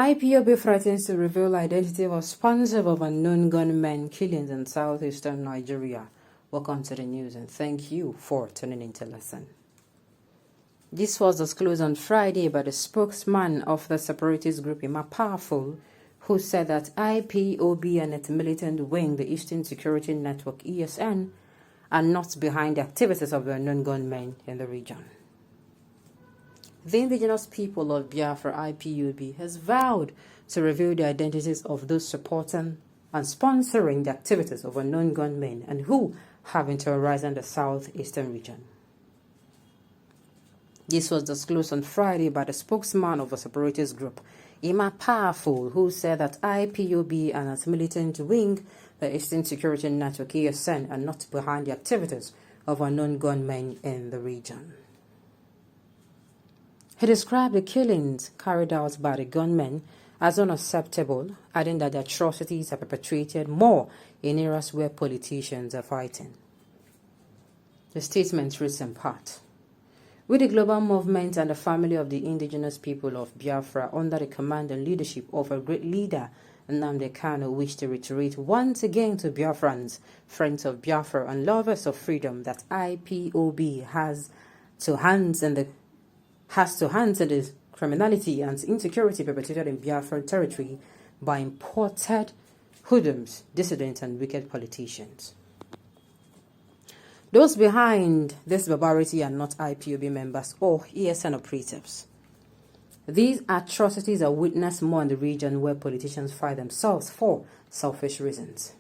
IPOB threatens to reveal identity of sponsor of unknown gunmen killings in southeastern Nigeria. Welcome to the news and thank you for tuning in to listen. This was disclosed on Friday by the spokesman of the separatist group Ima Powerful, who said that IPOB and its militant wing, the Eastern Security Network ESN, are not behind the activities of the unknown gunmen in the region. The indigenous people of Biafra IPOB has vowed to reveal the identities of those supporting and sponsoring the activities of unknown gunmen and who have been terrorizing the southeastern region. This was disclosed on Friday by the spokesman of the separatist group, Ima Powerful, who said that IPOB and its militant wing, the Eastern Security Network ESN, are not behind the activities of unknown gunmen in the region. He described the killings carried out by the gunmen as unacceptable, adding that the atrocities are perpetrated more in areas where politicians are fighting. The statement reads in part, "With the global movement and the family of the indigenous people of Biafra under the command and leadership of our great leader, Nnamdi Kanu, wish to reiterate once again to Biafrans, friends of Biafra and lovers of freedom that IPOB has to hands in the criminality and insecurity perpetrated in Biafran territory by imported hoodlums, dissidents, and wicked politicians. Those behind this barbarity are not IPOB members or ESN operatives. These atrocities are witnessed more in the region where politicians fight themselves for selfish reasons.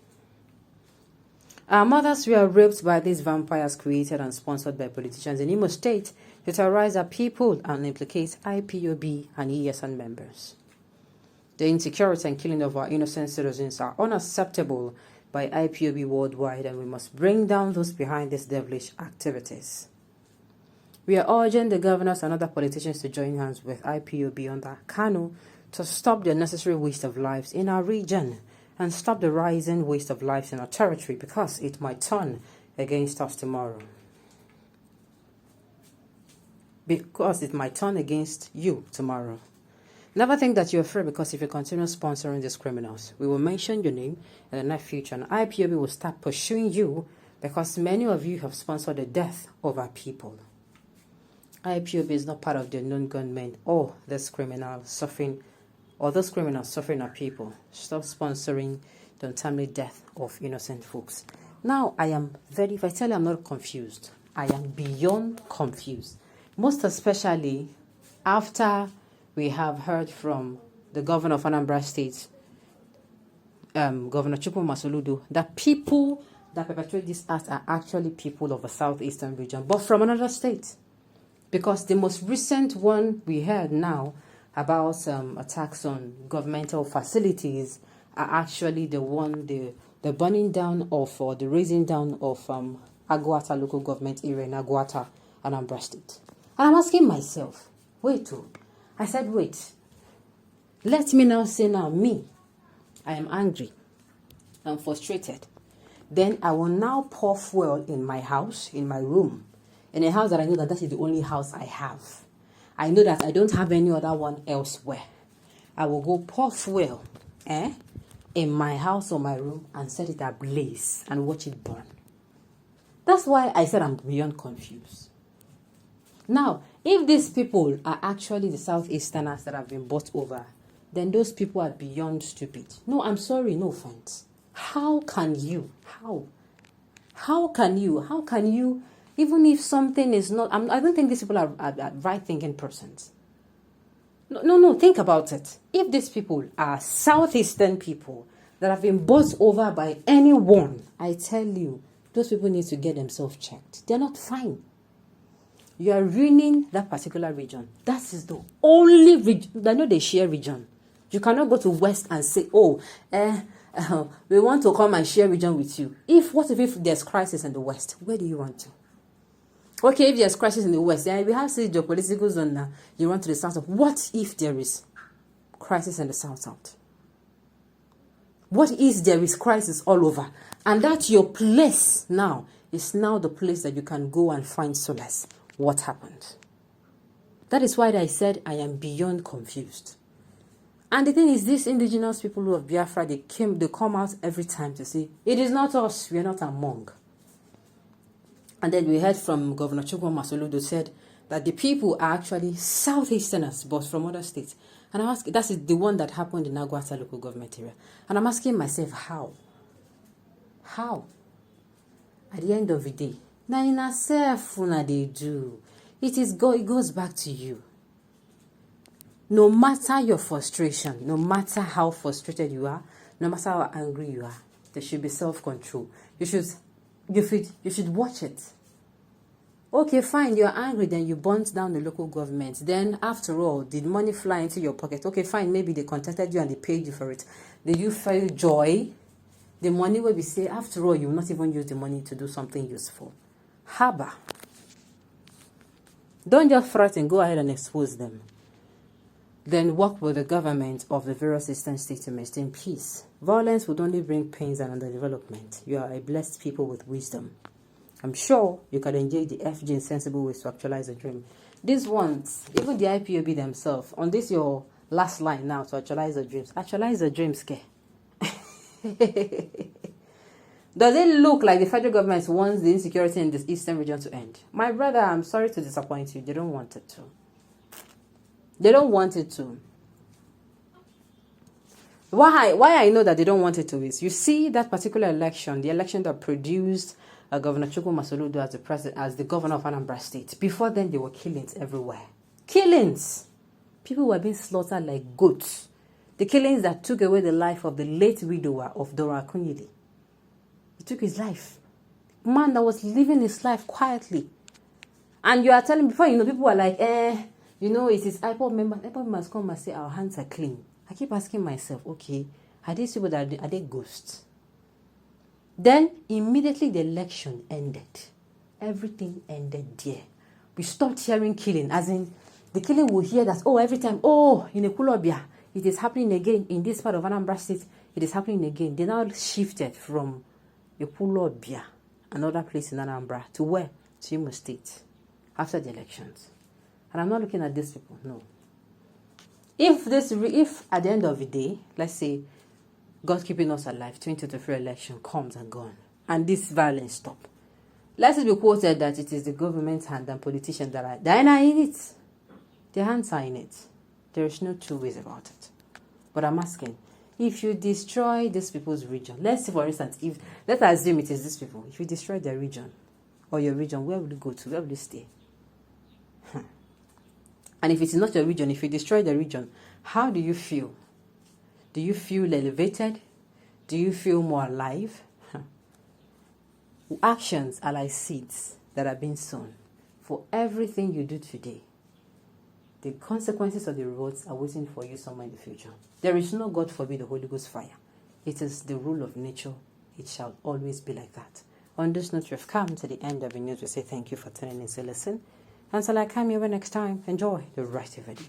Our mothers were raped by these vampires created and sponsored by politicians in Imo State to terrorize our people and implicate IPOB and ESN members. The insecurity and killing of our innocent citizens are unacceptable by IPOB worldwide, and we must bring down those behind these devilish activities. We are urging the governors and other politicians to join hands with IPOB under Kanu to stop the unnecessary waste of lives in our region and stop the rising waste of lives in our territory, because it might turn against us tomorrow. Because it might turn against you tomorrow. Never think that you're free, because if you continue sponsoring these criminals, we will mention your name in the near future and IPOB will start pursuing you, because many of you have sponsored the death of our people. IPOB is not part of the known gunmen or this criminal suffering, or those criminals suffering our people. Stop sponsoring the untimely death of innocent folks. Now, if I tell you I'm not confused, I am beyond confused. Most especially after we have heard from the governor of Anambra State, Governor Chupu Masoludo, that people that perpetrate this act are actually people of the southeastern region, but from another state. Because the most recent one we heard now about attacks on governmental facilities are actually the burning down of, or the raising down of Aguata local government area in Aguata, Anambra State. And I'm asking myself, wait, let me now say I am angry, I'm frustrated. Then I will now pour fuel in my house, in my room, in a house that I know that is the only house I have. I know that I don't have any other one elsewhere. I will go pour fuel in my house or my room and set it ablaze and watch it burn. That's why I said I'm beyond confused. Now, if these people are actually the Southeasterners that have been bought over, then those people are beyond stupid. No, I'm sorry, no offense. How can you, even if something is not, I don't think these people are right-thinking persons. No, think about it. If these people are Southeastern people that have been bought over by anyone, I tell you, those people need to get themselves checked. They're not fine. You are ruining that particular region. That is the only region. I know they share region. You cannot go to West and say, we want to come and share region with you. What if there's crisis in the West? Where do you want to? Okay, if there's crisis in the West, then we have the geopolitical zone now. You run to the south. What if there is crisis in the south? What if there is crisis all over? And that your place now is now the place that you can go and find solace. What happened? That is why I said I am beyond confused. And the thing is, these indigenous people who of Biafra, they come out every time to say, it is not us, we are not among. And then we heard from Governor Chukwu Masoludo said that the people are actually Southeasterners, but from other states. And I'm asking, that's the one that happened in Aguata local government area. And I'm asking myself, how? How? At the end of the day, now in yourself, they do. It goes back to you. No matter your frustration, no matter how frustrated you are, no matter how angry you are, there should be self-control. You should watch it. Okay, fine, you're angry, then you burnt down the local government. Then, after all, did money fly into your pocket? Okay, fine, maybe they contacted you and they paid you for it. Did you feel joy? The money will be say, after all, you will not even use the money to do something useful. Haba. Don't just threaten, go ahead and expose them. Then work with the government of the various eastern states to maintain peace. Violence would only bring pains and underdevelopment. You are a blessed people with wisdom. I'm sure you can engage the FG in sensible ways to actualize a dream. These ones, even the IPOB themselves, on this your last line now to actualize the dreams. Actualize the dreams, ke? Does it look like the federal government wants the insecurity in this eastern region to end? My brother, I'm sorry to disappoint you. They don't want it to. They don't want it to. Why I know that they don't want it to is, you see that particular election, the election that produced Governor Chukwu Masoludo as the president, as the governor of Anambra State. Before then, there were killings everywhere. Killings! People were being slaughtered like goats. The killings that took away the life of the late widower of Dora Akunyili. He took his life. Man that was living his life quietly. And you are telling me, before you know, people are like, it is IPOB members. IPOB must come and say our hands are clean. I keep asking myself, okay, are these people are they ghosts? Then immediately the election ended. Everything ended there. We stopped hearing killing, as in the killing will hear that, every time, in Ekulobia, it is happening again. In this part of Anambra State, it is happening again. They now shifted from Ekulobia, another place in Anambra, to where? To Imo State, after the elections. And I'm not looking at these people, no. If at the end of the day, let's say, God keeping us alive, 2023 election comes and gone, and this violence stop. Let it be quoted that it is the government's hand and politicians that are in it. Their hands are in it. There is no two ways about it. But I'm asking, if you destroy these people's region, let's say for instance, let's assume it is these people. If you destroy their region or your region, where will you go to? Where will you stay? And if it is not your region, if you destroy the region, how do you feel? Do you feel elevated? Do you feel more alive? Actions are like seeds that are being sown. For everything you do today, the consequences of the rewards are waiting for you somewhere in the future. There is no, God forbid, the Holy Ghost fire. It is the rule of nature. It shall always be like that. On this note, we have come to the end of the news. We say thank you for tuning in to listen. Until I come here next time, enjoy the rest of your day.